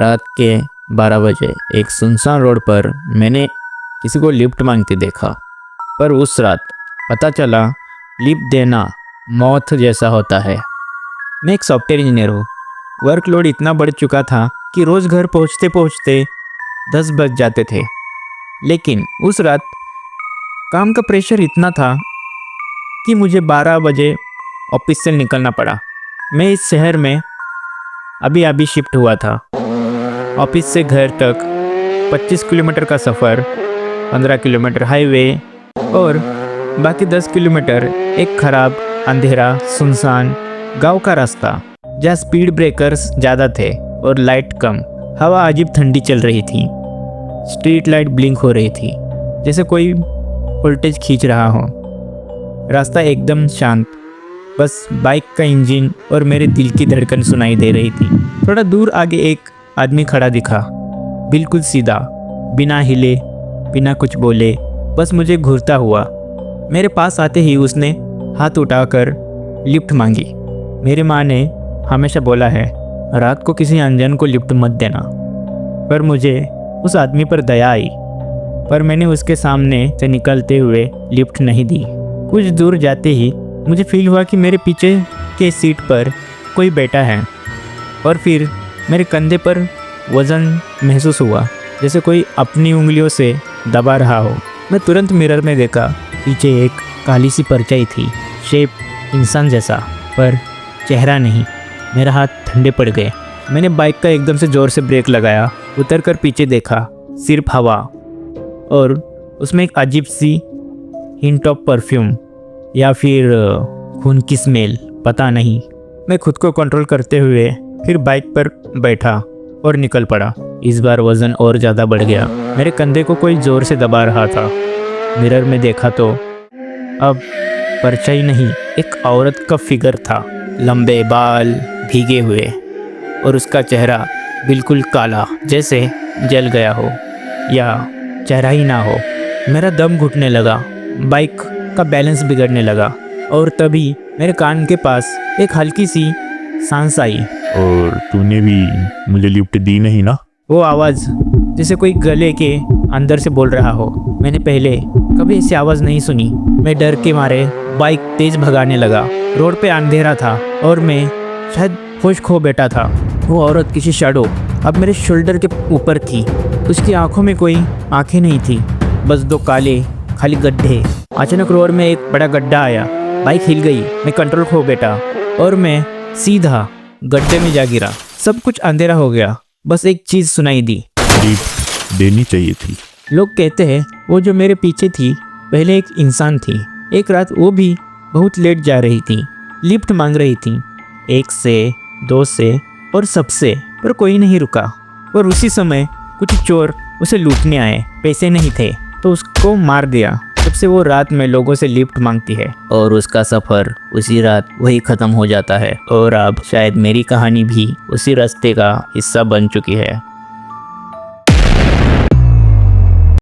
रात के 12 बजे एक सुनसान रोड पर मैंने किसी को लिफ्ट मांगते देखा। पर उस रात पता चला लिफ्ट देना मौत जैसा होता है। मैं एक सॉफ्टवेयर इंजीनियर हूँ। वर्कलोड इतना बढ़ चुका था कि रोज़ घर पहुँचते पहुँचते 10 बज जाते थे। लेकिन उस रात काम का प्रेशर इतना था कि मुझे 12 बजे ऑफिस से निकलना पड़ा। मैं इस शहर में अभी शिफ्ट हुआ था। ऑफिस से घर तक 25 किलोमीटर का सफ़र, 15 किलोमीटर हाईवे और बाकी 10 किलोमीटर एक खराब, अंधेरा, सुनसान गांव का रास्ता जहाँ स्पीड ब्रेकर्स ज़्यादा थे और लाइट कम। हवा अजीब ठंडी चल रही थी। स्ट्रीट लाइट ब्लिंक हो रही थी जैसे कोई वोल्टेज खींच रहा हो। रास्ता एकदम शांत, बस बाइक का इंजन और मेरे दिल की धड़कन सुनाई दे रही थी। थोड़ा दूर आगे एक आदमी खड़ा दिखा, बिल्कुल सीधा, बिना हिले, बिना कुछ बोले, बस मुझे घूरता हुआ। मेरे पास आते ही उसने हाथ उठाकर लिफ्ट मांगी। मेरी माँ ने हमेशा बोला है, रात को किसी अनजान को लिफ्ट मत देना। पर मुझे उस आदमी पर दया आई, पर मैंने उसके सामने से निकलते हुए लिफ्ट नहीं दी। कुछ दूर जाते ही मुझे फील हुआ कि मेरे पीछे के सीट पर कोई बैठा है और फिर मेरे कंधे पर वज़न महसूस हुआ, जैसे कोई अपनी उंगलियों से दबा रहा हो। मैं तुरंत मिरर में देखा, पीछे एक काली सी परछाई थी, शेप इंसान जैसा, पर चेहरा नहीं। मेरा हाथ ठंडे पड़ गए। मैंने बाइक का एकदम से ज़ोर से ब्रेक लगाया, उतरकर पीछे देखा, सिर्फ हवा और उसमें एक अजीब सी हिंट ऑफ परफ्यूम या फिर खून की स्मेल, पता नहीं। मैं खुद को कंट्रोल करते हुए फिर बाइक पर बैठा और निकल पड़ा। इस बार वज़न और ज़्यादा बढ़ गया। मेरे कंधे को कोई ज़ोर से दबा रहा था। मिरर में देखा तो अब परछाई नहीं, एक औरत का फिगर था, लंबे बाल, भीगे हुए, और उसका चेहरा बिल्कुल काला, जैसे जल गया हो या चेहरा ही ना हो। मेरा दम घुटने लगा, बाइक का बैलेंस बिगड़ने लगा और तभी मेरे कान के पास एक हल्की सी सांस आई। और तूने भी मुझे लिफ्ट दी नहीं ना? वो आवाज़ जैसे कोई गले के अंदर से बोल रहा हो। मैंने पहले कभी ऐसी आवाज़ नहीं सुनी। मैं डर के मारे बाइक तेज भगाने लगा। रोड पे अंधेरा था और मैं शायद होश खो बैठा था। वो औरत किसी शैडो अब मेरे शोल्डर के ऊपर थी। उसकी आंखों में कोई आंखें नहीं थी, बस दो काले खाली गड्ढे। अचानक रोड में एक बड़ा गड्ढा आया, बाइक हिल गई, मैं कंट्रोल खो बैठा और मैं सीधा गड्ढे में जा गिरा। सब कुछ अंधेरा हो गया, बस एक चीज़ सुनाई दी, लिफ्ट देनी चाहिए थी। लोग कहते हैं वो जो मेरे पीछे थी पहले एक इंसान थी। एक रात वो भी बहुत लेट जा रही थी, लिफ्ट मांग रही थी, 1 से 2 से और सबसे, पर कोई नहीं रुका। और उसी समय कुछ चोर उसे लूटने आए। पैसे नहीं थे तो उसको मार दिया। तब से वो रात में लोगों से लिफ्ट मांगती है और उसका सफ़र उसी रात वही ख़त्म हो जाता है। और अब शायद मेरी कहानी भी उसी रास्ते का हिस्सा बन चुकी है।